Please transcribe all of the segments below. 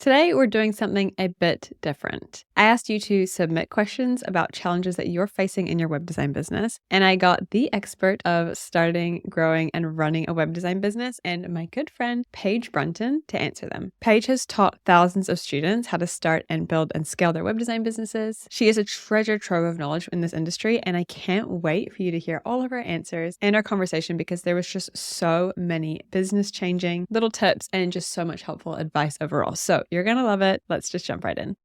Today, we're doing something a bit different. I asked you to submit questions about challenges that you're facing in your web design business, and I got the expert of starting, growing, and running a web design business and my good friend, Paige Brunton, to answer them. Paige has taught thousands of students how to start and build and scale their web design businesses. She is a treasure trove of knowledge in this industry, and I can't wait for you to hear all of her answers and our conversation because there was just so many business-changing little tips and just so much helpful advice overall. So you're going to love it. Let's just jump right in.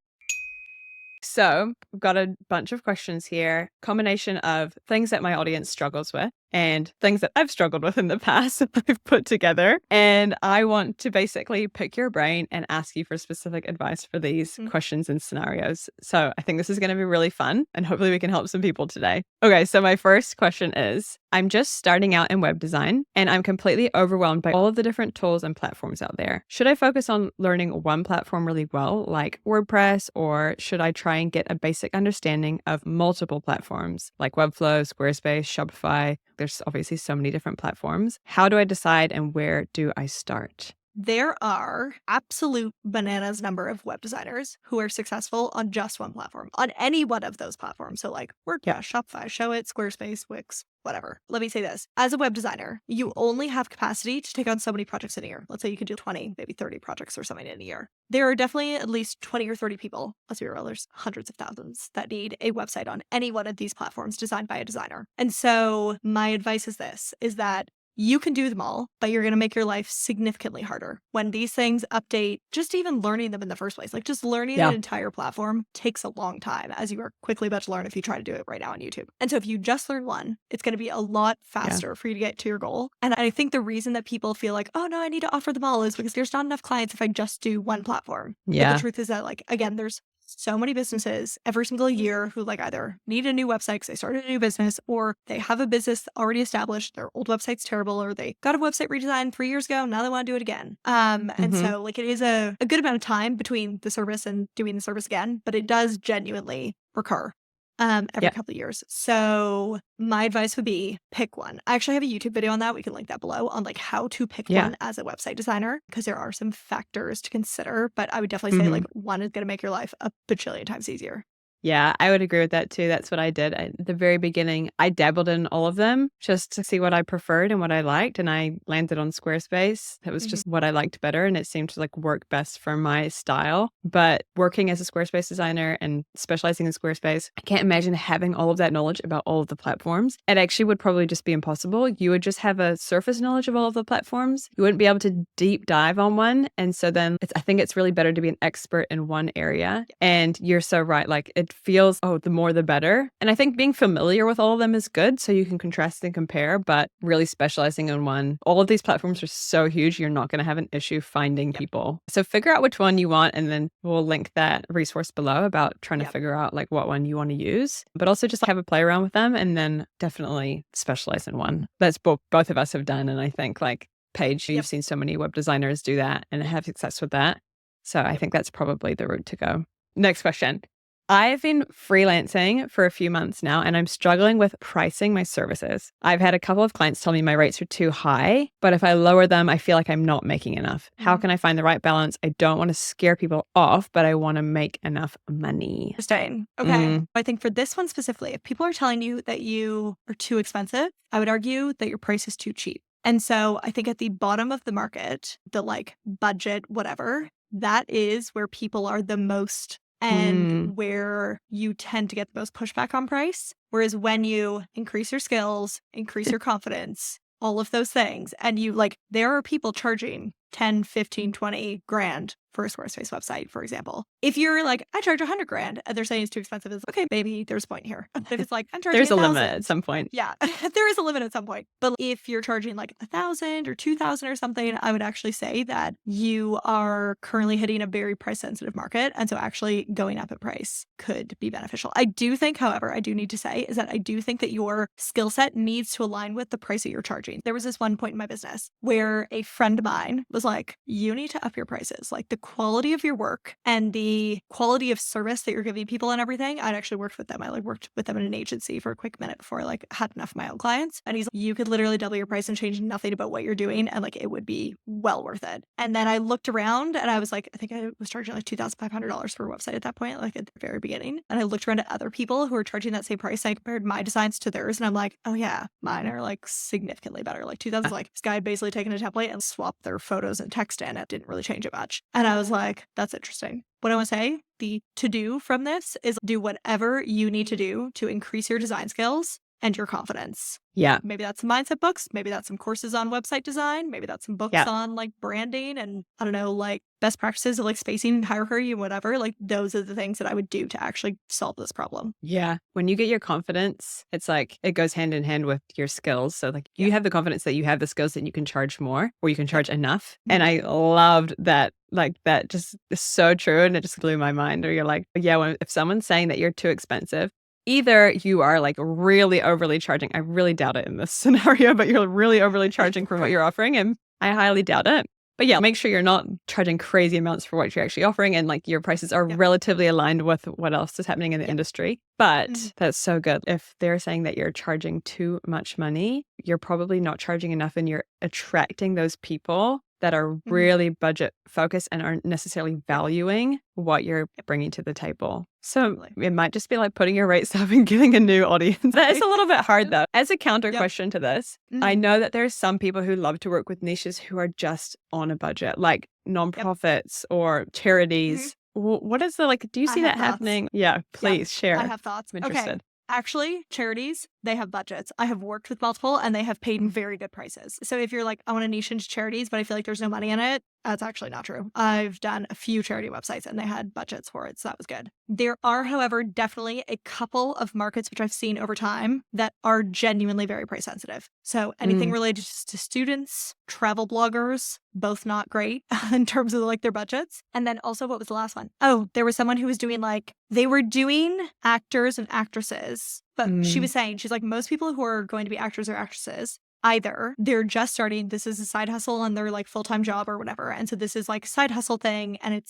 So we've got a bunch of questions here, combination of things that my audience struggles with and things that I've struggled with in the past that I've put together. And I want to basically pick your brain and ask you for specific advice for these questions and scenarios. So I think this is going to be really fun and hopefully we can help some people today. Okay, so my first question is, I'm just starting out in web design and I'm completely overwhelmed by all of the different tools and platforms out there. Should I focus on learning one platform really well, like WordPress, or should I try and get a basic understanding of multiple platforms like Webflow, Squarespace, Shopify? There's obviously so many different platforms. How do I decide and where do I start? There are absolute bananas number of web designers who are successful on just one platform, on any one of those platforms. So like WordPress, Shopify, Showit, Squarespace, Wix, whatever. Let me say this. As a web designer, you only have capacity to take on so many projects in a year. Let's say you could do 20, maybe 30 projects or something in a year. There are definitely at least 20 or 30 people, let's be real, there's hundreds of thousands that need a website on any one of these platforms designed by a designer. And so my advice is this, is that you can do them all, but you're going to make your life significantly harder. When these things update, just even learning them in the first place, like just learning an entire platform takes a long time, as you are quickly about to learn if you try to do it right now on YouTube. And so if you just learn one, it's going to be a lot faster for you to get to your goal. And I think the reason that people feel like, oh no, I need to offer them all is because there's not enough clients if I just do one platform. But the truth is that, like, again, there's so many businesses every single year who like either need a new website because they started a new business, or they have a business already established, their old website's terrible, or they got a website redesigned 3 years ago, now they want to do it again. And so like it is a good amount of time between the service and doing the service again, but it does genuinely recur every couple of years. So my advice would be pick one. I actually have a YouTube video on that. We can link that below on like how to pick one as a website designer, because there are some factors to consider, but I would definitely say like one is going to make your life a bajillion times easier. Yeah, I would agree with that too. That's what I did. At the very beginning, I dabbled in all of them just to see what I preferred and what I liked. And I landed on Squarespace. It was just what I liked better. And it seemed to like work best for my style. But working as a Squarespace designer and specializing in Squarespace, I can't imagine having all of that knowledge about all of the platforms. It actually would probably just be impossible. You would just have a surface knowledge of all of the platforms. You wouldn't be able to deep dive on one. And so then I think it's really better to be an expert in one area. And you're so right. Like it feels, the more the better. And I think being familiar with all of them is good so you can contrast and compare, but really specializing in one. All of these platforms are so huge, you're not going to have an issue finding people. So figure out which one you want, and then we'll link that resource below about trying to figure out like what one you want to use, but also just have a play around with them and then definitely specialize in one. That's both of us have done. And I think like Paige, you've seen so many web designers do that and have success with that. So I think that's probably the route to go. Next question. I've been freelancing for a few months now, and I'm struggling with pricing my services. I've had a couple of clients tell me my rates are too high, but if I lower them, I feel like I'm not making enough. How can I find the right balance? I don't want to scare people off, but I want to make enough money. Interesting. Okay. I think for this one specifically, if people are telling you that you are too expensive, I would argue that your price is too cheap. And so I think at the bottom of the market, the like budget, whatever, that is where people are the most and where you tend to get the most pushback on price. Whereas when you increase your skills, increase your confidence, all of those things, and you like, there are people charging 10, 15, 20 grand for a Squarespace website, for example. If you're like, I charge 100 grand and they're saying it's too expensive, it's okay, maybe there's a point here. But if it's like, I'm charging there's a 1,000, limit at some point. Yeah, there is a limit at some point. But if you're charging like 1,000 or 2,000 or something, I would actually say that you are currently hitting a very price sensitive market. And so actually going up in price could be beneficial. I do think, however, I do need to say is that I do think that your skill set needs to align with the price that you're charging. There was this one point in my business where a friend of mine was like, you need to up your prices. Like the quality of your work and the quality of service that you're giving people and everything. I'd actually worked with them. I like worked with them in an agency for a quick minute before I like had enough of my own clients. And he's like, you could literally double your price and change nothing about what you're doing. And like, it would be well worth it. And then I looked around and I was like, I think I was charging like $2,500 for a website at that point, like at the very beginning. And I looked around at other people who were charging that same price. I compared my designs to theirs and I'm like, oh yeah, mine are like significantly better. Like 2000 is like this guy had basically taken a template and swapped their photos and text in. It didn't really change it much. And I was like, that's interesting. What I want to say, the to do from this is do whatever you need to do to increase your design skills and your confidence. Yeah. Maybe that's some mindset books. Maybe that's some courses on website design. Maybe that's some books on like branding and I don't know, like best practices of like spacing, hierarchy, and whatever. Like those are the things that I would do to actually solve this problem. Yeah. When you get your confidence, it's like it goes hand in hand with your skills. So like you have the confidence that you have the skills that you can charge more or you can charge enough. And I loved that. Like that just is so true. And it just blew my mind. Or you're like, yeah, if someone's saying that you're too expensive, either you are like really overly charging. I really doubt it in this scenario, but you're really overly charging for what you're offering. And I highly doubt it. But yeah, make sure you're not charging crazy amounts for what you're actually offering. And like your prices are relatively aligned with what else is happening in the industry. But that's so good. If they're saying that you're charging too much money, you're probably not charging enough and you're attracting those people that are really budget focused and aren't necessarily valuing what you're bringing to the table. So it might just be like putting your rates up and getting a new audience. That is a little bit hard though. As a counter question to this, I know that there's some people who love to work with niches who are just on a budget, like nonprofits or charities. What is the like, do you see that happening? Yeah, please share. I have thoughts. I'm interested. Okay. Actually, charities, they have budgets. I have worked with multiple and they have paid very good prices. So if you're like, I want to niche into charities, but I feel like there's no money in it, that's actually not true. I've done a few charity websites and they had budgets for it. So that was good. There are, however, definitely a couple of markets which I've seen over time that are genuinely very price sensitive. So anything related to students, travel bloggers, both not great in terms of like their budgets. And then also, what was the last one? Oh, there was someone who was doing like, they were doing actors and actresses, but she was saying, she's like, most people who are going to be actors or actresses, either they're just starting, this is a side hustle on their like full-time job or whatever. And so this is like a side hustle thing and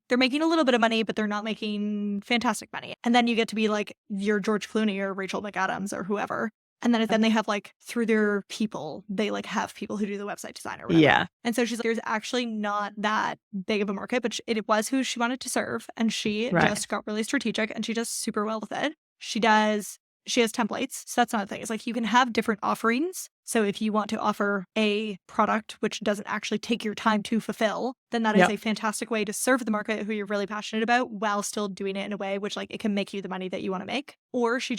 they're making a little bit of money, but they're not making fantastic money. And then you get to be like your George Clooney or Rachel McAdams or whoever. And then they have like through their people, they like have people who do the website design or whatever. Yeah. And so she's like, there's actually not that big of a market, but it was who she wanted to serve. And she just got really strategic and she does super well with it. She has templates. So that's another thing. It's like you can have different offerings. So if you want to offer a product which doesn't actually take your time to fulfill, then that is a fantastic way to serve the market who you're really passionate about while still doing it in a way which like it can make you the money that you want to make. Or she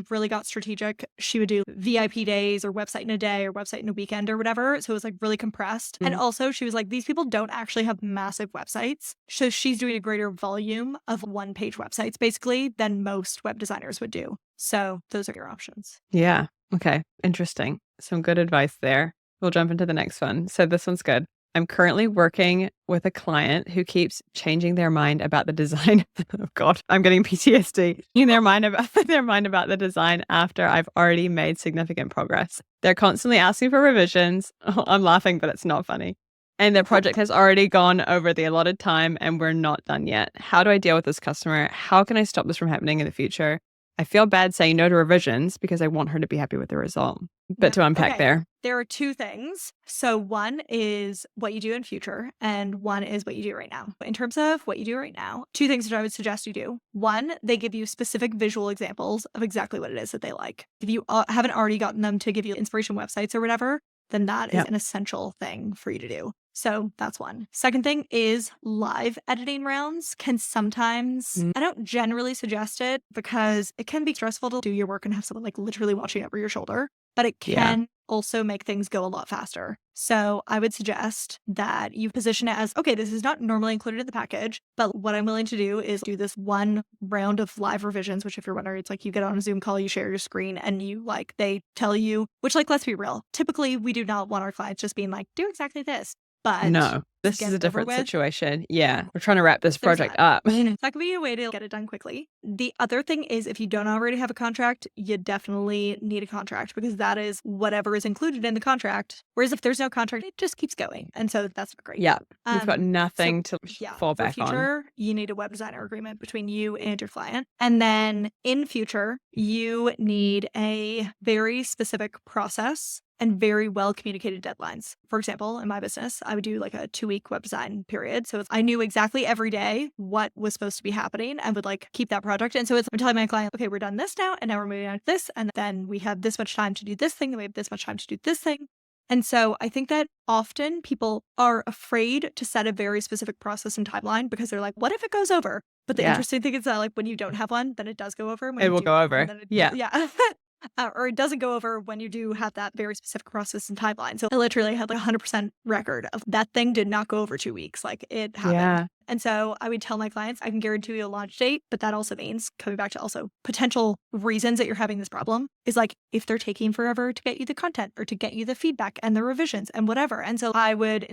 really got strategic. She would do VIP days or website in a day or website in a weekend or whatever. So it was like really compressed. And also she was like, these people don't actually have massive websites. So she's doing a greater volume of one-page websites basically than most web designers would do. So those are your options. Yeah. Okay. Interesting. Some good advice there. We'll jump into the next one. So this one's good. I'm currently working with a client who keeps changing their mind about the design. Oh God, I'm getting PTSD. Changing their mind about the design after I've already made significant progress. They're constantly asking for revisions. I'm laughing, but it's not funny. And the project has already gone over the allotted time and we're not done yet. How do I deal with this customer? How can I stop this from happening in the future? I feel bad saying no to revisions because I want her to be happy with the result. But to unpack there are two things. So one is what you do in future and one is what you do right now. In terms of what you do right now, two things that I would suggest you do. One, they give you specific visual examples of exactly what it is that they like. If you haven't already gotten them to give you inspiration websites or whatever, then that is an essential thing for you to do. So that's one. Second thing is live editing rounds can sometimes, I don't generally suggest it because it can be stressful to do your work and have someone like literally watching over your shoulder, but it can also make things go a lot faster. So I would suggest that you position it as, okay, this is not normally included in the package, but what I'm willing to do is do this one round of live revisions, which if you're wondering, it's like you get on a Zoom call, you share your screen and you like, they tell you, which like, let's be real. Typically we do not want our clients just being like, do exactly this. but No, to this get is a it over different with. situation. Yeah. We're trying to wrap this There's project that. up. That could be a way to get it done quickly. The other thing is if you don't already have a contract, you definitely need a contract because that is whatever is included in the contract. Whereas if there's no contract, it just keeps going. And so that's not great. Yeah. We've got nothing to fall for back on. future, you need a web designer agreement between you and your client. And then in future, you need a very specific process and very well communicated deadlines. For example, in my business, I would do like a 2-week web design period. So I knew exactly every day what was supposed to be happening and would like keep that project. And so I'm telling my client, okay, we're done this now. And now we're moving on to this. And then we have this much time to do this thing. And we have this much time to do this thing. And so I think that often people are afraid to set a very specific process and timeline because they're like, what if it goes over? But the interesting thing is that like when you don't have one, then it does go over. When It you will do go have over. one, then Yeah. or it doesn't go over when you do have that very specific process and timeline. So I literally had like 100% record of that thing did not go over 2 weeks. Like it happened. Yeah. And so I would tell my clients, I can guarantee you a launch date, but that also means coming back to also potential reasons that you're having this problem is like if they're taking forever to get you the content or to get you the feedback and the revisions and whatever. And so I would,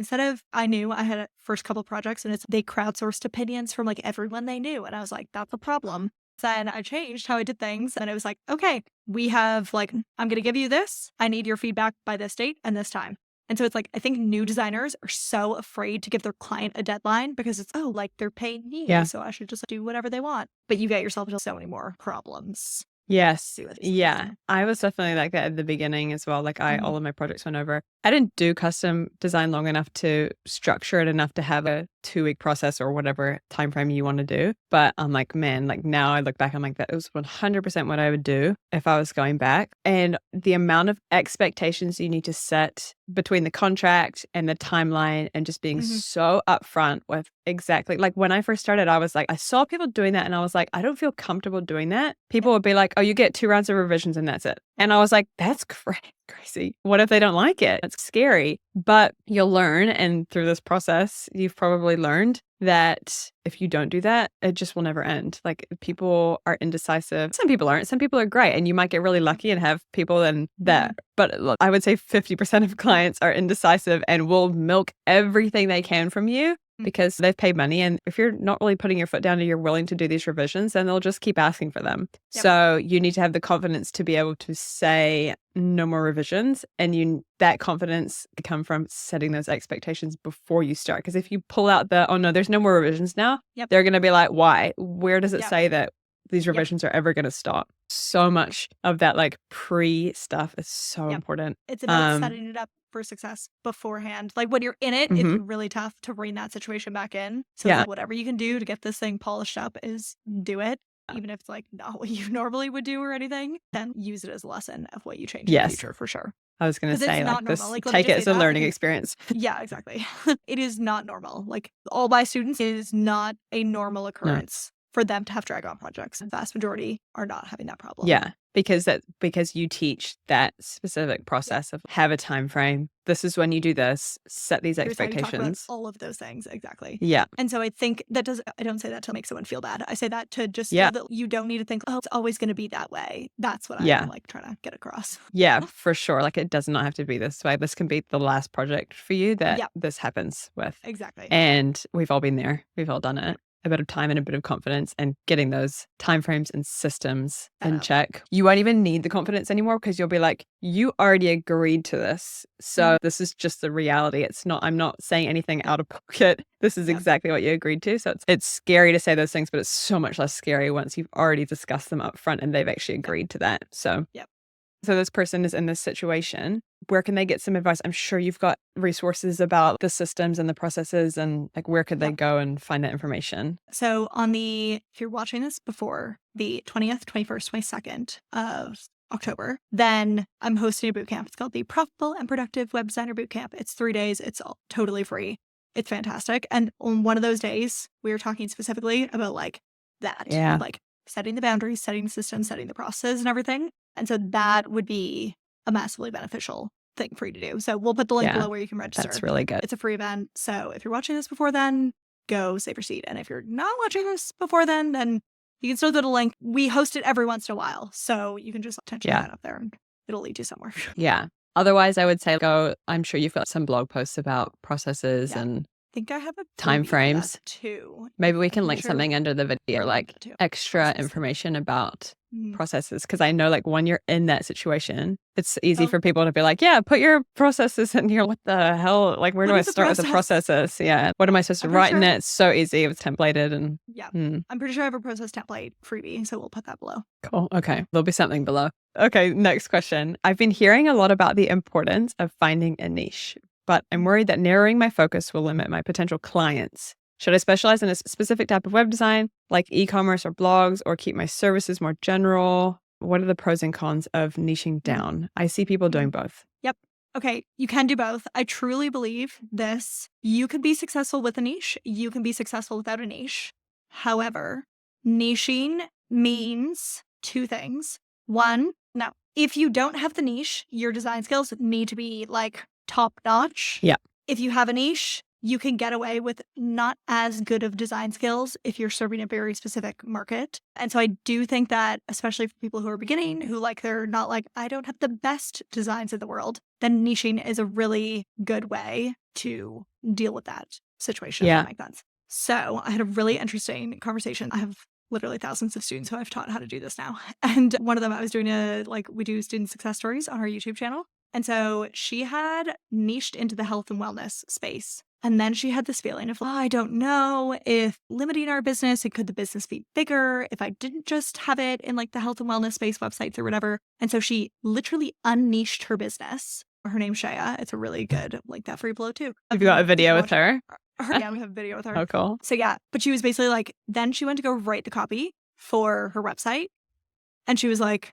I knew I had a first couple projects and they crowdsourced opinions from like everyone they knew. And I was like, that's a problem. Then I changed how I did things. And it was like, okay, we have like, I'm going to give you this. I need your feedback by this date and this time. And so it's like, I think new designers are so afraid to give their client a deadline because it's, oh, like they're paying me. Yeah. So I should just do whatever they want. But you get yourself into so many more problems. Yes. Yeah. I was definitely like that at the beginning as well. Like all of my projects went over. I didn't do custom design long enough to structure it enough to have a 2-week process or whatever time frame you want to do. But I'm like, man, like now I look back, I'm like, that was 100% what I would do if I was going back. And the amount of expectations you need to set between the contract and the timeline and just being so upfront with exactly like when I first started, I was like, I saw people doing that and I was like, I don't feel comfortable doing that. People would be like, oh, you get 2 rounds of revisions and that's it. And I was like, that's crazy. What if they don't like it? It's scary, but you'll learn. And through this process, you've probably learned that if you don't do that, it just will never end. Like people are indecisive. Some people aren't. Some people are great. And you might get really lucky and have people and that. But look, I would say 50% of clients are indecisive and will milk everything they can from you because they've paid money. And if you're not really putting your foot down and you're willing to do these revisions, then they'll just keep asking for them. Yep. So you need to have the confidence to be able to say no more revisions. And that confidence can come from setting those expectations before you start. Because if you pull out oh no, there's no more revisions now, they're going to be like, why? Where does it say that these revisions are ever going to stop? So much of that like pre stuff is so important. It's about setting it up for success beforehand. Like when you're in it, it's really tough to bring that situation back in. So it's like whatever you can do to get this thing polished up is do it. Even if it's like not what you normally would do or anything, then use it as a lesson of what you change in the future for sure. I was going to say like this, like, take it as a learning experience. Yeah, exactly. It is not normal. Like all my students, it is not a normal occurrence for them to have drag on projects. The vast majority are not having that problem. Yeah, because you teach that specific process of have a time frame. This is when you do this, set these expectations. All of those things. Exactly. Yeah. And so I think I don't say that to make someone feel bad. I say that to just know that you don't need to think, oh, it's always going to be that way. That's what I'm like trying to get across. Yeah, for sure. Like it does not have to be this way. This can be the last project for you that this happens with. Exactly. And we've all been there. We've all done it. A bit of time and a bit of confidence and getting those timeframes and systems in check. You won't even need the confidence anymore because you'll be like, you already agreed to this. So this is just the reality. I'm not saying anything out of pocket. This is exactly what you agreed to. So it's scary to say those things, but it's so much less scary once you've already discussed them up front and they've actually agreed to that. So So this person is in this situation. Where can they get some advice? I'm sure you've got resources about the systems and the processes and like where could they go and find that information? So if you're watching this before the 20th, 21st, 22nd of October, then I'm hosting a bootcamp. It's called the Profitable and Productive Web Designer Bootcamp. It's 3 days. It's all totally free. It's fantastic. And on one of those days, we were talking specifically about like that. Yeah. Like setting the boundaries, setting the system, setting the process and everything. And so that would be a massively beneficial thing for you to do. So we'll put the link below where you can register. That's really good. It's a free event. So if you're watching this before then, go save your seat. And if you're not watching this before then you can still go to the link. We host it every once in a while. So you can just potentially sign up there and it'll lead you somewhere. Yeah. Otherwise, I would say I'm sure you've got some blog posts about processes and I think I have a time freebie for that frames too. Maybe we I'm can pretty link sure something under the video, like too. extra Processes. information about Mhm. processes. Because I know, like, when you're in that situation, it's easy Oh. for people to be like, yeah, put your processes in here. What the hell? Like, where What do I is a start with the process? processes? Yeah. What am I supposed to I'm pretty write in sure- it? It's so easy. It's templated and Yeah. I'm pretty sure I have a process template freebie, so we'll put that below. cool. Okay. There'll be something below. Okay. Next question. I've been hearing a lot about the importance of finding a niche, but I'm worried that narrowing my focus will limit my potential clients. Should I specialize in a specific type of web design, like e-commerce or blogs, or keep my services more general? What are the pros and cons of niching down? I see people doing both. Yep. Okay, you can do both. I truly believe this. You can be successful with a niche. You can be successful without a niche. However, niching means two things. One, now, if you don't have the niche, your design skills need to be like top notch. Yeah. If you have a niche, you can get away with not as good of design skills if you're serving a very specific market. And so I do think that, especially for people who are beginning, who they're not like, I don't have the best designs in the world, then niching is a really good way to deal with that situation, if Yeah. that makes sense. So I had a really interesting conversation. I have literally thousands of students who I've taught how to do this now. And one of them, I was doing we do student success stories on our YouTube channel. And so she had niched into the health and wellness space. And then she had this feeling of, I don't know if limiting our business, and could the business be bigger if I didn't just have it in the health and wellness space websites or whatever. And so she literally unniched her business. Her name's Shaya. It's a really good, that free blow too. Have you got a video with her? Yeah, we have a video with her. Oh, cool. So yeah, but she was basically then she went to go write the copy for her website. And she was like,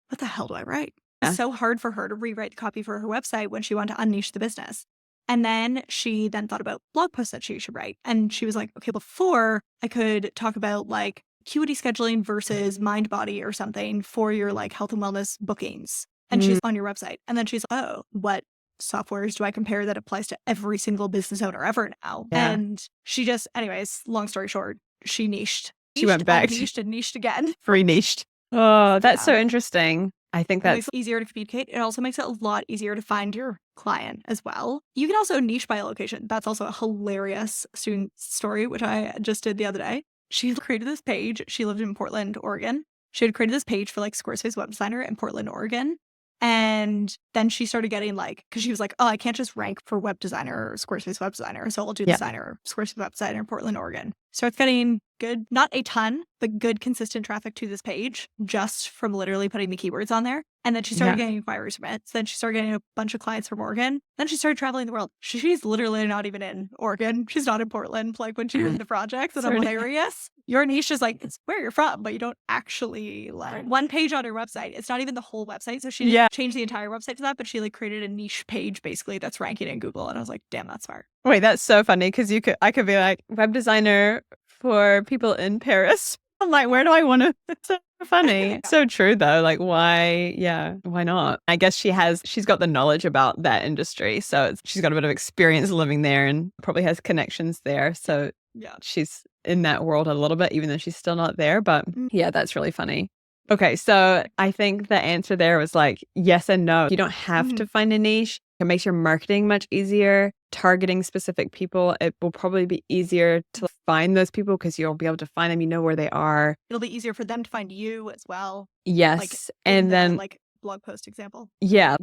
what the hell do I write? Yeah. It's so hard for her to rewrite the copy for her website when she wanted to unniche the business. And then she then thought about blog posts that she should write. And she was like, okay, before I could talk about acuity scheduling versus mind body or something for your health and wellness bookings. And she's on your website. And then she's like, oh, what softwares do I compare that applies to every single business owner ever now? Yeah. And she just, anyways, long story short, she niched. She went back. Niched and niched again. Free niched. Oh, that's so interesting. I think It makes that's it easier to communicate. It also makes it a lot easier to find your client as well. You can also niche by location. That's also a hilarious student story, which I just did the other day. She created this page. She lived in Portland, Oregon. She had created this page for Squarespace web designer in Portland, Oregon. And then she started getting because she was like, oh, I can't just rank for web designer or Squarespace web designer. So I'll do designer, Squarespace web designer in Portland, Oregon. Starts getting good, not a ton, but good consistent traffic to this page just from literally putting the keywords on there. And then she started getting inquiries from it. So then she started getting a bunch of clients from Oregon. Then she started traveling the world. She's literally not even in Oregon. She's not in Portland when she did the projects. And I'm hilarious. Your niche is it's where you're from, but you don't actually one page on her website. It's not even the whole website. So she didn't change the entire website to that, but she created a niche page basically that's ranking in Google. And I was like, damn, that's smart. Wait, that's so funny because I could be like web designer for people in Paris. I'm like, where do I want to? It's so funny. So true though. Why? Yeah, why not? I guess she's got the knowledge about that industry. So she's got a bit of experience living there and probably has connections there. So yeah, she's in that world a little bit, even though she's still not there. But yeah, that's really funny. Okay, so I think the answer there was yes and no. You don't have to find a niche. It makes your marketing much easier. Targeting specific people, it will probably be easier to find those people because you'll be able to find them. You know where they are. It'll be easier for them to find you as well. Yes. And then blog post example. Yeah,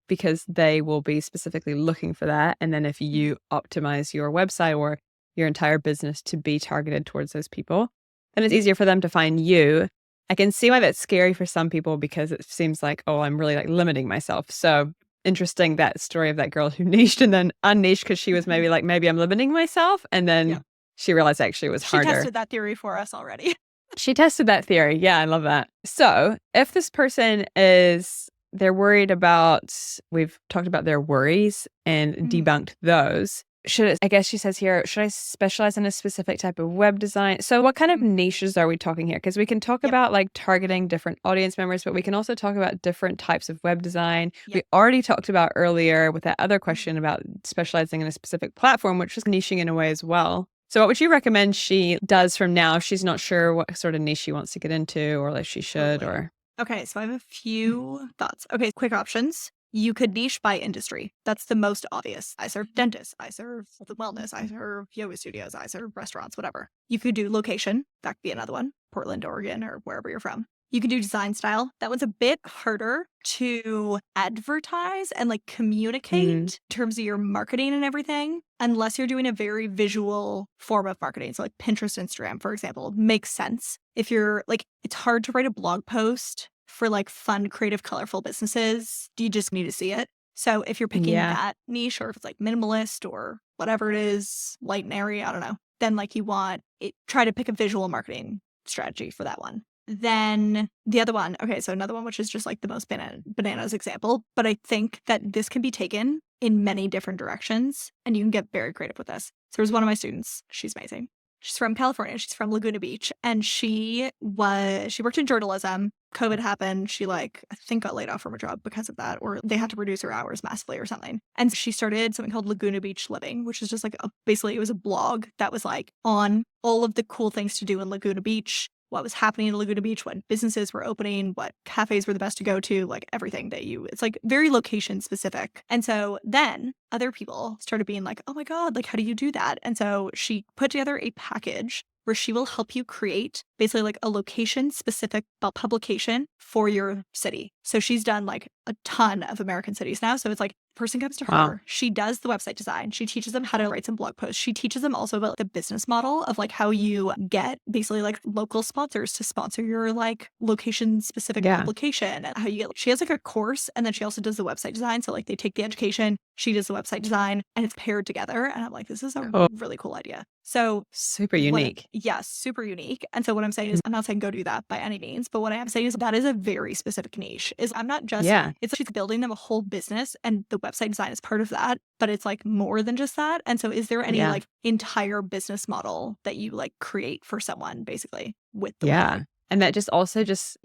because they will be specifically looking for that. And then if you optimize your website or your entire business to be targeted towards those people, then it's easier for them to find you. I can see why that's scary for some people because it seems like, oh, I'm really limiting myself. So interesting, that story of that girl who niched and then unniched because she was maybe maybe I'm limiting myself. And then she realized actually it was harder. She tested that theory for us already. She tested that theory. Yeah, I love that. So if this person they're worried about, we've talked about their worries and debunked those. I guess she says here, should I specialize in a specific type of web design? So what kind of niches are we talking here? Because we can talk about targeting different audience members, but we can also talk about different types of web design. We already talked about earlier with that other question about specializing in a specific platform, which is niching in a way as well. So what would you recommend she does from now if she's not sure what sort of niche she wants to get into or if she should or... Okay, so I have a few thoughts. Okay, quick options. You could niche by industry. That's the most obvious. I serve dentists. I serve the wellness. I serve yoga studios. I serve restaurants, whatever. You could do location. That could be another one. Portland, Oregon, or wherever you're from. You can do design style. That one's a bit harder to advertise and like communicate in terms of your marketing and everything, unless you're doing a very visual form of marketing. So like Pinterest, Instagram, for example, makes sense. If you're like, it's hard to write a blog post for like fun, creative, colorful businesses. You just need to see it. So if you're picking that niche, or if it's like minimalist or whatever it is, light and airy, I don't know, then like you want it, try to pick a visual marketing strategy for that one. Then the other one, okay, so another one, which is just like the most bananas example, but I think that this can be taken in many different directions and you can get very creative with this. So there's one of my students, she's amazing. She's from California. She's from Laguna Beach. And she worked in journalism. COVID happened. She I think got laid off from her job because of that, or they had to reduce her hours massively or something. And she started something called Laguna Beach Living, which is just like basically it was a blog that was like on all of the cool things to do in Laguna Beach, what was happening in Laguna Beach, what businesses were opening, what cafes were the best to go to, like everything it's like very location specific. And so then other people started being like, oh my God, like, how do you do that? And so she put together a package where she will help you create basically like a location specific publication for your city. So she's done like a ton of American cities now. So it's like person comes to her, she does the website design, she teaches them how to write some blog posts, she teaches them also about the business model of like how you get basically like local sponsors to sponsor your like location specific publication, and how you get, she has like a course, and then she also does the website design. So like they take the education, she does the website design, and it's paired together. And I'm like, this is a really cool idea. So super unique. Yes, super unique. And so what I'm saying is, I'm not saying go do that by any means, but what I am saying is that is a very specific niche. Is I'm not just, it's like she's building them a whole business, and the website design is part of that, but it's like more than just that. And so is there any like entire business model that you like create for someone basically with the website? And that just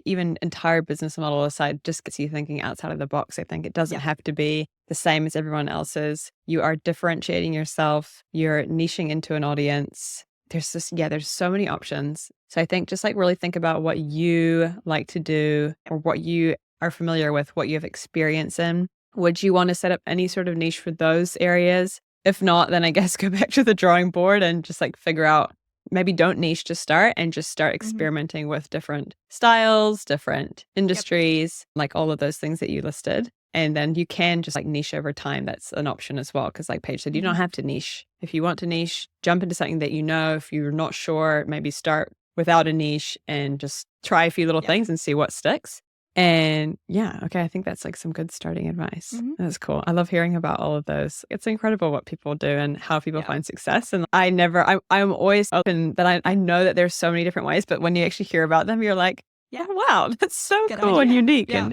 even entire business model aside, just gets you thinking outside of the box. I think it doesn't have to be the same as everyone else's. You are differentiating yourself. You're niching into an audience. There's just, there's so many options. So I think just like really think about what you like to do, or what you are familiar with, what you have experience in. Would you want to set up any sort of niche for those areas? If not, then I guess go back to the drawing board and just like figure out, maybe don't niche to start, and just start experimenting with different styles, different industries, like all of those things that you listed. And then you can just like niche over time. That's an option as well. Because like Paige said, you don't have to niche. If you want to niche, jump into something that you know. If you're not sure, maybe start without a niche and just try a few little things and see what sticks. And I think that's like some good starting advice. That's cool. I love hearing about all of those. It's incredible what people do and how people find success. And I'm always open that I know that there's so many different ways, but when you actually hear about them, you're like, oh, wow, that's so good cool idea. And unique. And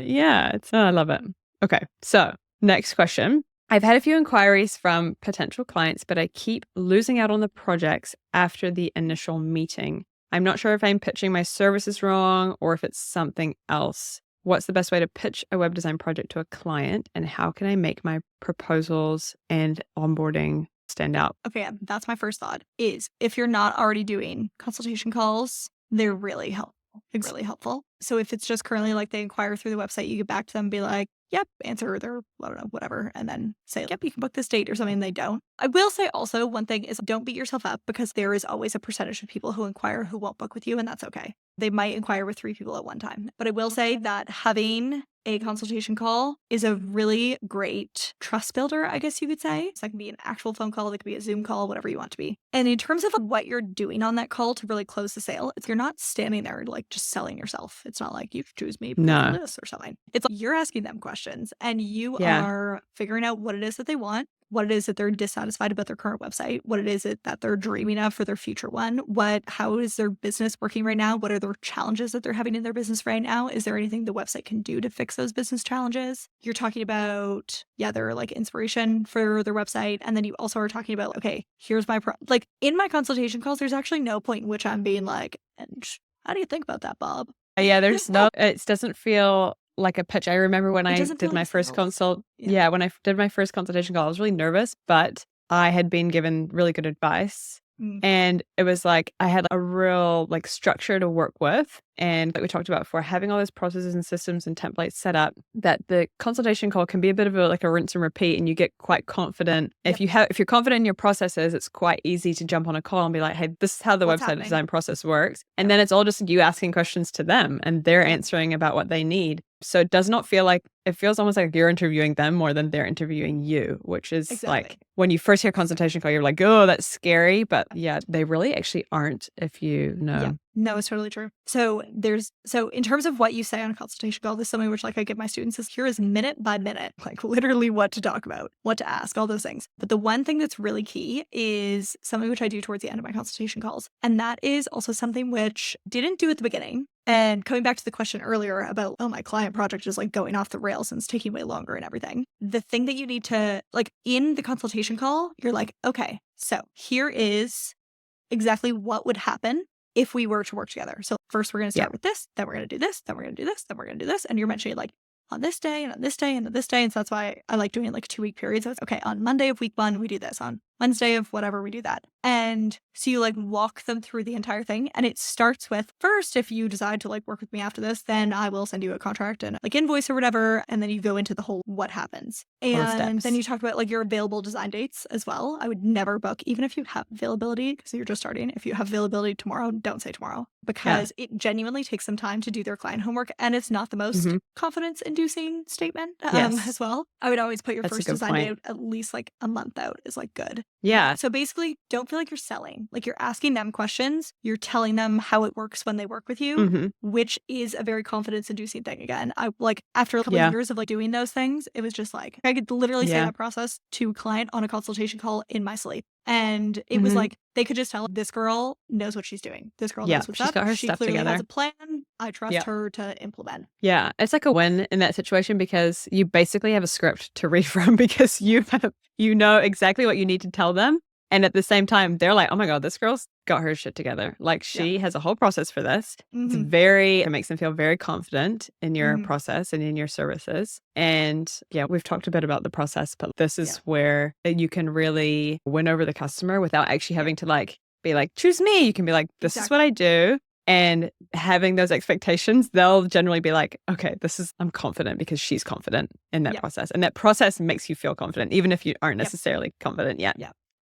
I love it. Okay. So next question. I've had a few inquiries from potential clients, but I keep losing out on the projects after the initial meeting. I'm not sure if I'm pitching my services wrong or if it's something else. What's the best way to pitch a web design project to a client, and how can I make my proposals and onboarding stand out? Okay, that's my first thought, is if you're not already doing consultation calls, they're really helpful. It's really helpful. So if it's just currently like they inquire through the website, you get back to them and be like, yep, answer their, I don't know, whatever. And then say, yep, you can book this date or something. They don't. I will say also one thing is, don't beat yourself up, because there is always a percentage of people who inquire who won't book with you, and that's okay. They might inquire with 3 people at one time. But I will say that having a consultation call is a really great trust builder, I guess you could say. So it can be an actual phone call, it could be a Zoom call, whatever you want to be. And in terms of what you're doing on that call to really close the sale, you're not standing there like just selling yourself. It's not like you choose me because of this or something. It's like you're asking them questions, and you are figuring out what it is that they want, what it is that they're dissatisfied about their current website, what it is that they're dreaming of for their future one, how is their business working right now, what are the challenges that they're having in their business right now, is there anything the website can do to fix those business challenges? You're talking about, their like inspiration for their website, and then you also are talking about, okay, here's my like in my consultation calls, there's actually no point in which I'm being like, and how do you think about that, Bob? There's it doesn't feel like a pitch. I remember when I did my first consult. When I did my first consultation call, I was really nervous, but I had been given really good advice. And it was like I had a real like structure to work with. And like we talked about before, having all those processes and systems and templates set up, that the consultation call can be a bit of a rinse and repeat, and you get quite confident. Yep. If you're confident in your processes, it's quite easy to jump on a call and be like, hey, this is how the What's website happening? design process works. And then it's all just you asking questions to them and they're answering about what they need. So it does not feel like, it feels almost like you're interviewing them more than they're interviewing you, which is Exactly. like when you first hear consultation call, you're like, oh, that's scary. But yeah, they really actually aren't if you know. Yeah. No, it's totally true. So in terms of what you say on a consultation call, this is something which like I give my students is here is minute by minute, like literally what to talk about, what to ask, all those things. But the one thing that's really key is something which I do towards the end of my consultation calls. And that is also something which didn't do at the beginning. And coming back to the question earlier about, oh, my client project is like going off the rails and it's taking way longer and everything. The thing that you need to like in the consultation call, you're like, okay, so here is exactly what would happen if we were to work together. So first we're going to start with this, then we're going to do this, then we're going to do this, then we're going to do this. And you're mentioning like on this day and on this day and on this day. And so that's why I like doing like 2-week periods. So it's okay, on Monday of week 1, we do this. On Wednesday of whatever, we do that. And so you like walk them through the entire thing. And it starts with first, if you decide to like work with me after this, then I will send you a contract and like invoice or whatever. And then you go into the whole what happens. And then you talk about like your available design dates as well. I would never book, even if you have availability, because you're just starting. If you have availability tomorrow, don't say tomorrow, because it genuinely takes some time to do their client homework. And it's not the most confidence inducing statement as well. I would always put your first design date at least like a month out is like good. Yeah. So basically, don't feel like you're selling. Like you're asking them questions. You're telling them how it works when they work with you, which is a very confidence-inducing thing. Again, I like after a couple of years of like doing those things, it was just like I could literally say that process to a client on a consultation call in my sleep. And it was like they could just tell this girl knows what she's doing. This girl knows what's she's up. got her She stuff clearly together. has a plan. I trust her to implement. Yeah, it's like a win in that situation because you basically have a script to read from because you know exactly what you need to tell them. And at the same time, they're like, oh my God, this girl's got her shit together. Like she has a whole process for this. It makes them feel very confident in your process and in your services. And yeah, we've talked a bit about the process, but this is where you can really win over the customer without actually having to like be like, choose me. You can be like, this is what I do. And having those expectations, they'll generally be like, okay, I'm confident because she's confident in that process. And that process makes you feel confident, even if you aren't necessarily confident yet.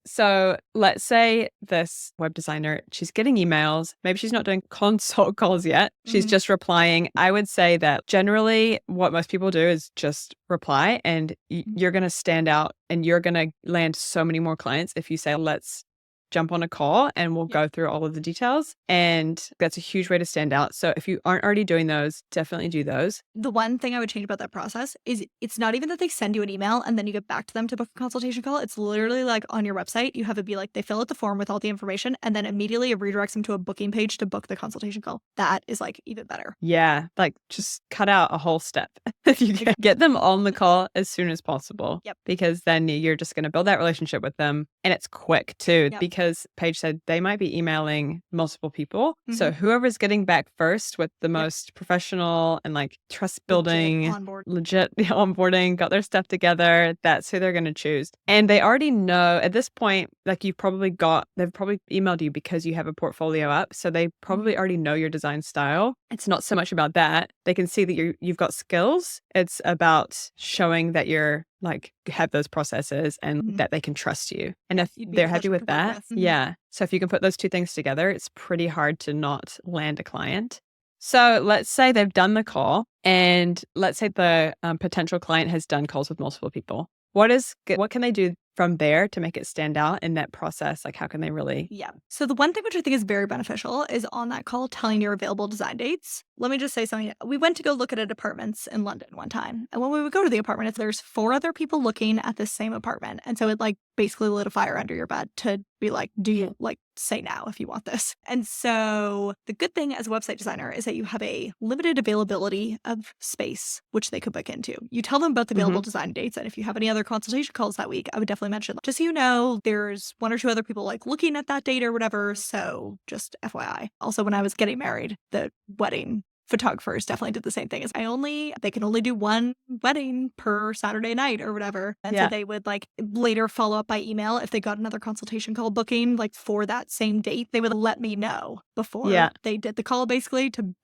So let's say this web designer, she's getting emails. Maybe she's not doing consult calls yet. She's just replying. I would say that generally what most people do is just reply, and you're going to stand out and you're going to land so many more clients if you say, let's jump on a call and we'll go through all of the details. And that's a huge way to stand out. So if you aren't already doing those, definitely do those. The one thing I would change about that process is it's not even that they send you an email and then you get back to them to book a consultation call. It's literally like on your website, you have it be like they fill out the form with all the information and then immediately it redirects them to a booking page to book the consultation call. That is like even better. Yeah, like just cut out a whole step. If you can get them on the call as soon as possible. Because then you're just going to build that relationship with them. And it's quick too, because Paige said they might be emailing multiple people. So whoever's getting back first with the most professional and like trust building, legit onboarding, got their stuff together, that's who they're going to choose. And they already know at this point, like they've probably emailed you because you have a portfolio up. So they probably already know your design style. It's not so much about that. They can see that you've got skills. It's about showing that you're like have those processes and that they can trust you. And if they're happy with that, so if you can put those two things together, it's pretty hard to not land a client. So let's say they've done the call and let's say the potential client has done calls with multiple people. What can they do from there to make it stand out in that process? Like how can they really? So the one thing which I think is very beneficial is on that call telling your available design dates. Let me just say something. We went to go look at apartments in London one time. And when we would go to the apartment, there's 4 other people looking at the same apartment. And so it like basically lit a fire under your bed to be like, do you like say now if you want this? And so the good thing as a website designer is that you have a limited availability of space, which they could book into. You tell them about the available design dates. And if you have any other consultation calls that week, I would definitely mention, just so you know, there's 1 or 2 other people like looking at that date or whatever. So just FYI. Also, when I was getting married, the wedding Photographers definitely did the same thing. They can only do one wedding per Saturday night or whatever. And so they would like later follow up by email if they got another consultation call booking like for that same date. They would let me know before they did the call, basically to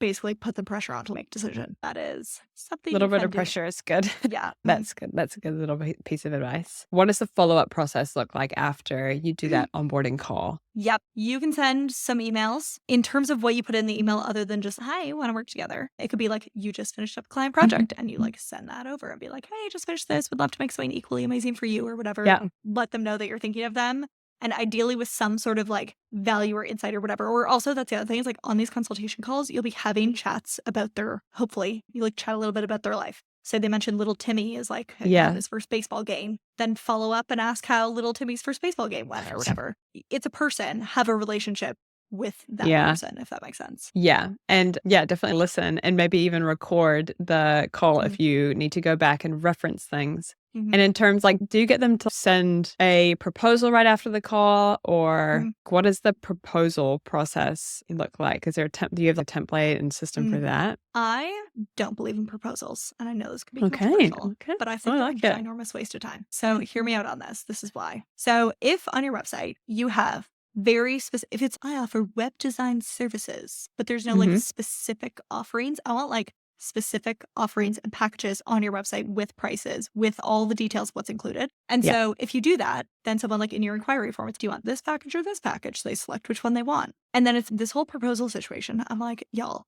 put the pressure on to make a decision. That is something. A little bit of pressure is good. Yeah. That's good. That's a good little piece of advice. What does the follow-up process look like after you do that onboarding call? Yep. You can send some emails in terms of what you put in the email other than just, hi, want to work together. It could be like, you just finished up a client project and you like send that over and be like, hey, just finished this. Would love to make something equally amazing for you or whatever. Yeah. Let them know that you're thinking of them. And ideally with some sort of like value or insight or whatever. Or also that's the other thing is like on these consultation calls, you'll be having chats about hopefully you like chat a little bit about their life. Say they mentioned little Timmy is like his first baseball game, then follow up and ask how little Timmy's first baseball game went or whatever. It's a person, have a relationship with that person, if that makes sense. Yeah. And definitely listen and maybe even record the call if you need to go back and reference things. And in terms like, do you get them to send a proposal right after the call or what does the proposal process look like? Is there do you have a template and system for that? I don't believe in proposals. And I know this can be controversial, but I think they're a ginormous waste of time. So hear me out on this. This is why. So if on your website you have very specific, if it's, I offer web design services, but there's no like specific offerings, I want like specific offerings and packages on your website with prices, with all the details of what's included. And so if you do that, then someone like in your inquiry form, it's, do you want this package or this package? So they select which one they want. And then it's this whole proposal situation. I'm like, y'all,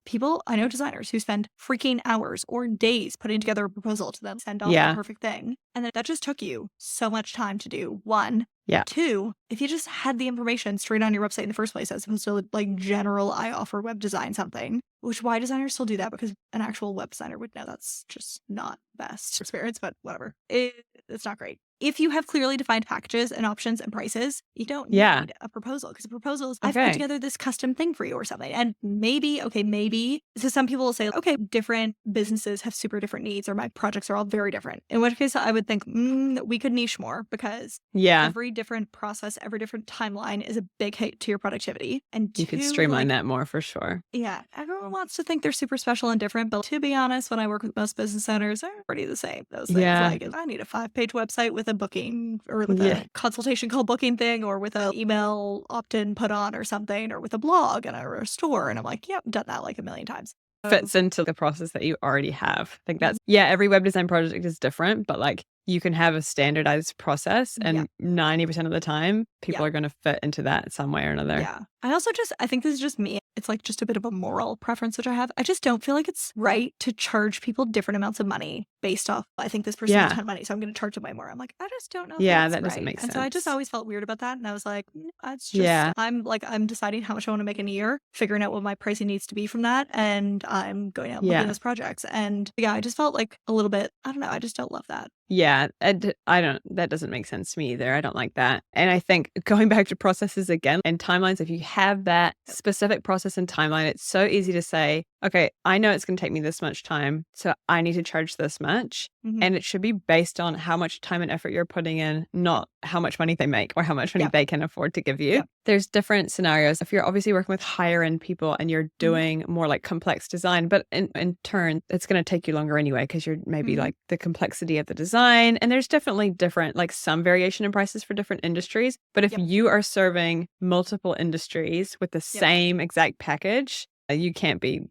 I know designers who spend freaking hours or days putting together a proposal to then send off the perfect thing. And that just took you so much time to do. One. Yeah. Two, if you just had the information straight on your website in the first place, as opposed to like general, I offer web design something, which why designers still do that? Because an actual web designer would know that's just not best experience, but whatever. It's not great. If you have clearly defined packages and options and prices, you don't need a proposal because a proposal is, I've put together this custom thing for you or something. And maybe, so some people will say, okay, different businesses have super different needs or my projects are all very different. In which case I would think we could niche more because every different process, every different timeline is a big hit to your productivity. And you could streamline that more for sure. Yeah. Everyone wants to think they're super special and different, but to be honest, when I work with most business owners, they're pretty the same. Those things like I need a 5-page website with a booking or with a consultation call booking thing or with an email opt-in put on or something or with a blog and a store. And I'm like, I've done that like a million times. Fits into the process that you already have. I think that's, every web design project is different, but like you can have a standardized process and 90% of the time people are going to fit into that some way or another. Yeah. I think this is just me. It's like just a bit of a moral preference, which I have. I just don't feel like it's right to charge people different amounts of money based off, I think this person has a ton of money, so I'm going to charge them way more. I'm like, I just don't know if that's that doesn't make sense. And so I just always felt weird about that. And I was like, it's just, I'm deciding how much I want to make in a year, figuring out what my pricing needs to be from that. And I'm going out looking at those projects. And I just felt like a little bit, I don't know, I just don't love that. Yeah, that doesn't make sense to me either. I don't like that. And I think going back to processes again and timelines, if you have that specific process and timeline, it's so easy to say, okay, I know it's going to take me this much time, so I need to charge this much. And it should be based on how much time and effort you're putting in, not how much money they make or how much money they can afford to give you. There's different scenarios. If you're obviously working with higher end people and you're doing more like complex design, but in turn, it's going to take you longer anyway, because you're maybe like the complexity of the design. And there's definitely different, like some variation in prices for different industries. But if you are serving multiple industries with the same exact package, you can't be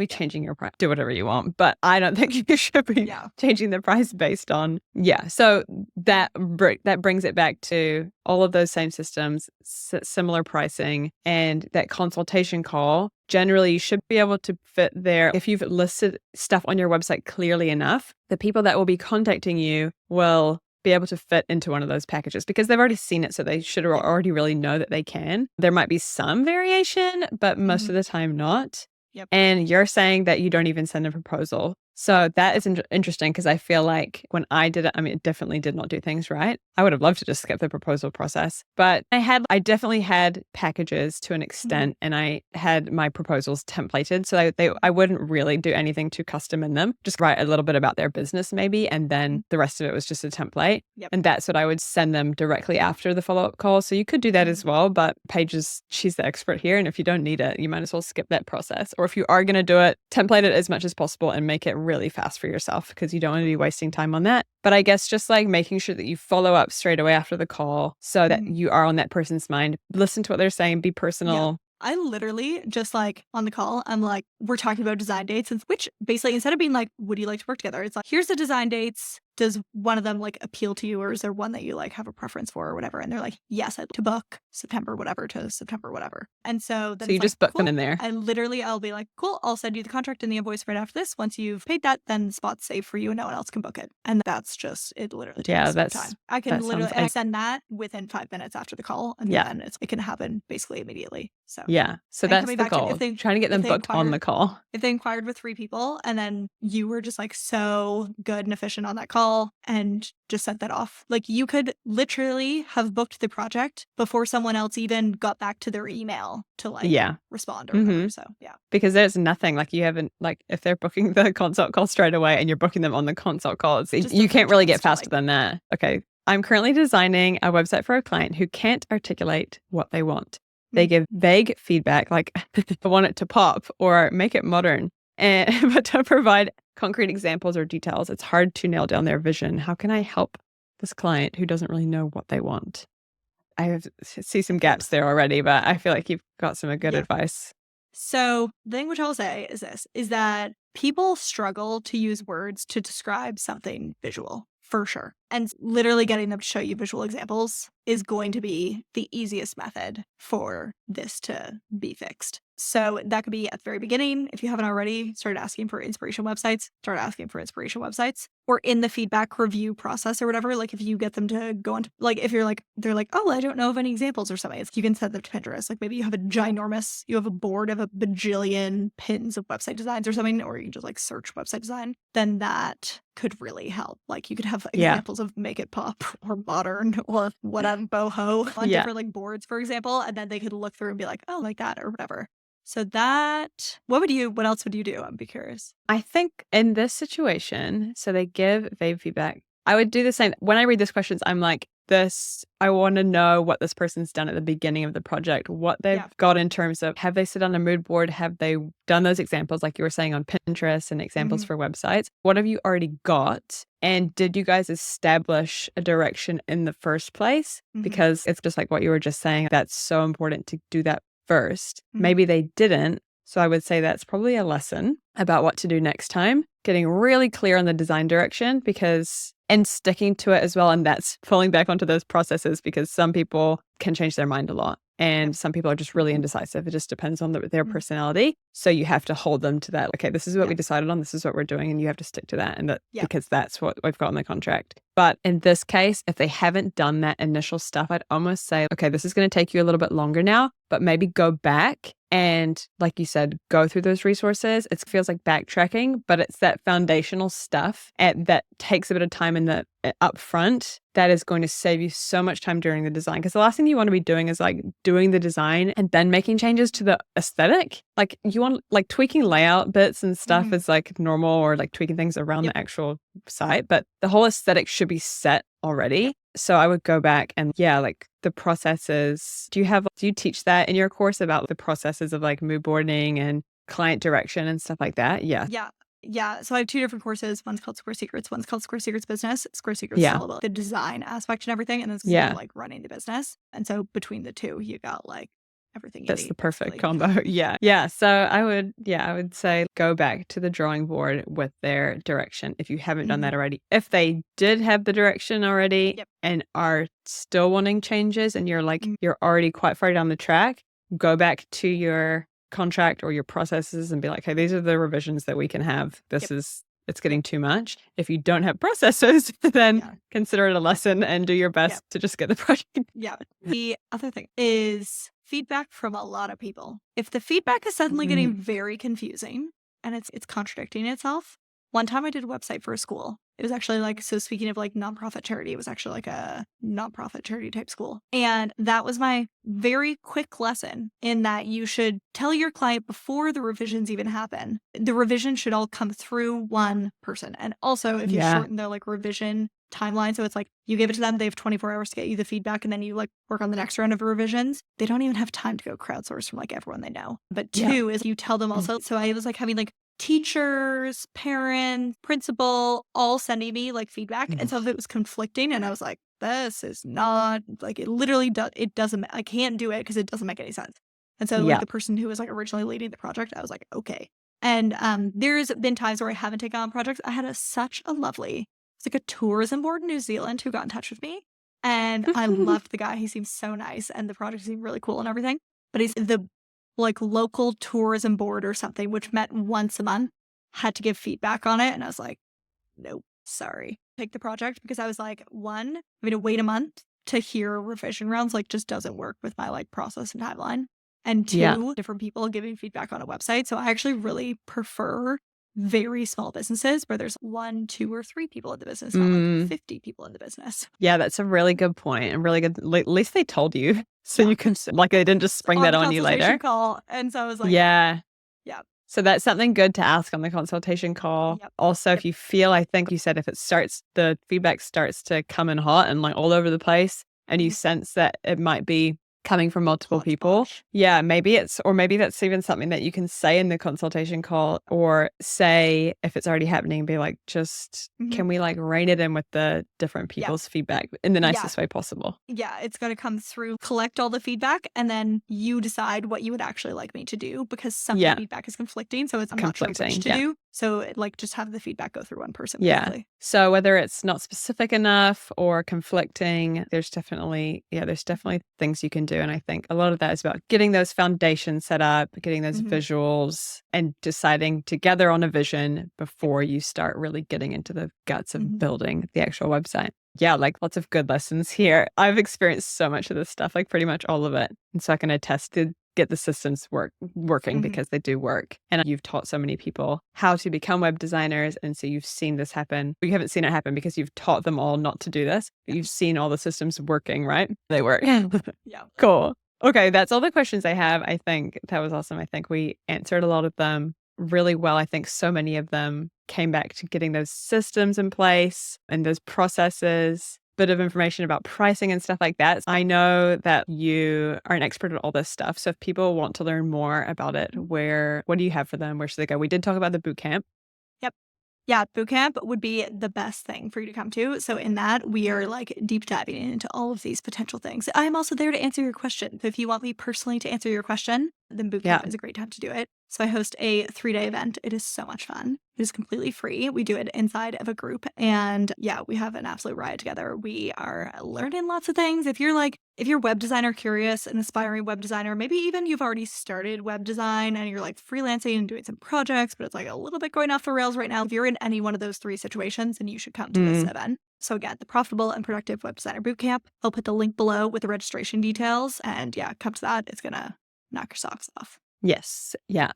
changing your price. Do whatever you want, but I don't think you should be changing the price based on So that brings it back to all of those same systems, similar pricing, and that consultation call. Generally, you should be able to fit there. If you've listed stuff on your website clearly enough, the people that will be contacting you will be able to fit into one of those packages because they've already seen it. So they should already really know that they can. There might be some variation, but most of the time not. And you're saying that you don't even send a proposal. So that is interesting because I feel like when I did it, I mean, it definitely did not do things right. I would have loved to just skip the proposal process, but I definitely had packages to an extent, and I had my proposals templated. So I wouldn't really do anything too custom in them, just write a little bit about their business maybe. And then the rest of it was just a template. Yep. And that's what I would send them directly after the follow-up call. So you could do that as well, but Paige she's the expert here. And if you don't need it, you might as well skip that process. Or if you are going to do it, template it as much as possible and make it really fast for yourself because you don't want to be wasting time on that. But I guess just like making sure that you follow up straight away after the call so that you are on that person's mind, listen to what they're saying, be personal. Yeah. I literally just like on the call, I'm like, we're talking about design dates, which basically instead of being like, would you like to work together? It's like, here's the design dates. Does one of them like appeal to you, or is there one that you like have a preference for or whatever? And they're like, yes, I'd like to book September whatever to September whatever. And so then you just book them in there. I'll be like, cool, I'll send you the contract and the invoice right after this. Once you've paid that, then the spot's safe for you and no one else can book it. And that's just, it literally takes time. I can literally I send that within 5 minutes after the call, and then it can happen basically immediately. So so that's the goal. Trying to get them booked on the call. If they inquired with 3 people and then you were just like so good and efficient on that call and just sent that off, like you could literally have booked the project before someone else even got back to their email to like respond or whatever. So because there's nothing like you haven't, like if they're booking the consult call straight away and you're booking them on the consult call, you can't really get faster than that. Okay, I'm currently designing a website for a client who can't articulate what they want. They give vague feedback like I want it to pop or make it modern, but to provide concrete examples or details, it's hard to nail down their vision. How can I help this client who doesn't really know what they want? I see some gaps there already, but I feel like you've got some good advice. So the thing which I'll say is this, is that people struggle to use words to describe something visual, for sure. And literally getting them to show you visual examples is going to be the easiest method for this to be fixed. So that could be at the very beginning. If you haven't already started asking for inspiration websites, start asking for inspiration websites. Or in the feedback review process or whatever, like if you get them to go into, like if you're like, they're like, oh, I don't know of any examples or something, you can send them to Pinterest. Like maybe you have a board of a bajillion pins of website designs or something, or you can just like search website design, then that could really help. Like you could have examples of make it pop or modern or whatever, boho on different like boards, for example, and then they could look through and be like, oh, like that or whatever. So what else would you do? I'd be curious. I think in this situation, so they give vague feedback. I would do the same. When I read these questions, I'm like, I want to know what this person's done at the beginning of the project, what they've got in terms of, have they sit on a mood board? Have they done those examples like you were saying on Pinterest and examples for websites? What have you already got? And did you guys establish a direction in the first place? Because it's just like what you were just saying. That's so important to do that first. Maybe they didn't. So I would say that's probably a lesson about what to do next time, getting really clear on the design direction and sticking to it as well. And that's falling back onto those processes because some people can change their mind a lot. And some people are just really indecisive. It just depends on their personality. So you have to hold them to that. Okay, this is what we decided on. This is what we're doing. And you have to stick to that. And because that's what we've got in the contract. But in this case, if they haven't done that initial stuff, I'd almost say, okay, this is going to take you a little bit longer now, but maybe go back and, like you said, go through those resources. It feels like backtracking, but it's that foundational stuff that takes a bit of time in the upfront that is going to save you so much time during the design. Because the last thing you want to be doing is like doing the design and then making changes to the aesthetic. Like you want like tweaking layout bits and stuff is like normal, or like tweaking things around the actual site. But the whole aesthetic should be set already. So I would go back and like the processes. Do you teach that in your course about the processes of like mood boarding and client direction and stuff like that? Yeah. So I have 2 different courses. One's called Square Secrets. One's called Square Secrets Business. Square Secrets is all about the design aspect and everything. And then like running the business. And so between the two, you got like everything you need. That's the perfect combo. Yeah. So I would say go back to the drawing board with their direction if you haven't done that already. If they did have the direction already and are still wanting changes and you're like, you're already quite far down the track, go back to your contract or your processes and be like, hey, these are the revisions that we can have. It's getting too much. If you don't have processes, then consider it a lesson and do your best to just get the project. The other thing is feedback from a lot of people. If the feedback is suddenly getting very confusing and it's contradicting itself, One time I did a website for a school. It was actually like, so speaking of like nonprofit charity, it was actually like a nonprofit charity type school. And that was my very quick lesson in that you should tell your client before the revisions even happen. The revision should all come through one person. And also if you shorten their like revision timeline, so it's like you give it to them, they have 24 hours to get you the feedback, and then you like work on the next round of revisions. They don't even have time to go crowdsource from like everyone they know. But two is you tell them also. So I was like having like teachers, parents, principal, all sending me like feedback. And some of it was conflicting. And I was like, this is not like, it literally does. It doesn't, I can't do it because it doesn't make any sense. And so like the person who was like originally leading the project, I was like, okay. And there's been times where I haven't taken on projects. I had such a lovely, it's like a tourism board in New Zealand who got in touch with me. And I loved the guy. He seems so nice. And the project seemed really cool and everything. But he's the like local tourism board or something, which met once a month, had to give feedback on it. And I was like, nope, sorry. Take the project because I was like, one, I mean, to wait a month to hear revision rounds, like just doesn't work with my like process and timeline. And two, different people giving feedback on a website. So I actually really prefer very small businesses where there's 1, 2, or 3 people in the business, not like 50 people in the business. Yeah, that's a really good point and really good. At least they told you, so you can like they didn't just spring that on you later. Call, and so I was like, yeah. So that's something good to ask on the consultation call. Also, if you feel, I think you said if the feedback starts to come in hot and like all over the place, and you sense that it might be coming from multiple people. Yeah, maybe that's even something that you can say in the consultation call, or say if it's already happening, be like, just can we like rein it in with the different people's feedback in the nicest way possible? Yeah, it's going to come through, collect all the feedback, and then you decide what you would actually like me to do, because some of the feedback is conflicting. So I'm not sure which to do. So like just have the feedback go through one person. Yeah. Basically. So whether it's not specific enough or conflicting, there's definitely things you can do. And I think a lot of that is about getting those foundations set up, getting those visuals, and deciding together on a vision before you start really getting into the guts of building the actual website. Yeah, like lots of good lessons here. I've experienced so much of this stuff, like pretty much all of it. And so I can attest to get the systems working because they do work. And you've taught so many people how to become web designers. And so you've seen this happen. You haven't seen it happen because you've taught them all not to do this. But you've seen all the systems working, right? They work. Yeah. Cool. Okay, that's all the questions I have. I think that was awesome. I think we answered a lot of them really well. I think so many of them came back to getting those systems in place and those processes, bit of information about pricing and stuff like that. I know that you are an expert at all this stuff. So if people want to learn more about it, what do you have for them? Where should they go? We did talk about the boot camp. Yep. Yeah, bootcamp would be the best thing for you to come to. So in that, we are like deep diving into all of these potential things. I'm also there to answer your question. So if you want me personally to answer your question, then bootcamp is a great time to do it. So I host a 3-day event. It is so much fun. It is completely free. We do it inside of a group. And yeah, we have an absolute riot together. We are learning lots of things. If you're web designer curious, an aspiring web designer, maybe even you've already started web design and you're like freelancing and doing some projects, but it's like a little bit going off the rails right now. If you're in any one of those 3 situations, then you should come to this event. So again, the Profitable and Productive Web Designer Bootcamp. I'll put the link below with the registration details. And yeah, come to that. It's going to knock your socks off. Yes. Yeah,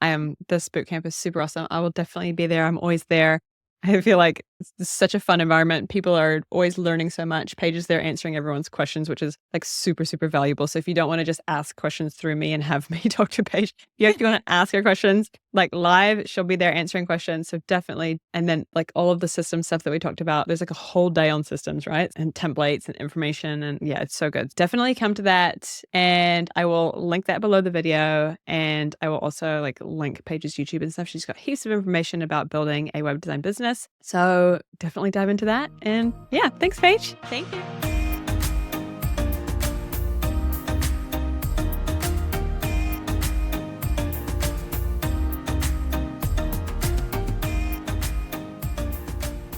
this bootcamp is super awesome. I will definitely be there. I'm always there. I feel like it's such a fun environment. People are always learning so much. Paige is there answering everyone's questions, which is like super, super valuable. So if you don't want to just ask questions through me and have me talk to Paige, if you want to ask her questions like live, she'll be there answering questions. So definitely. And then like all of the system stuff that we talked about, there's like a whole day on systems, right? And templates and information. And yeah, it's so good. Definitely come to that. And I will link that below the video. And I will also like link Paige's YouTube and stuff. She's got heaps of information about building a web design business. So definitely dive into that. And yeah, thanks, Paige. Thank you.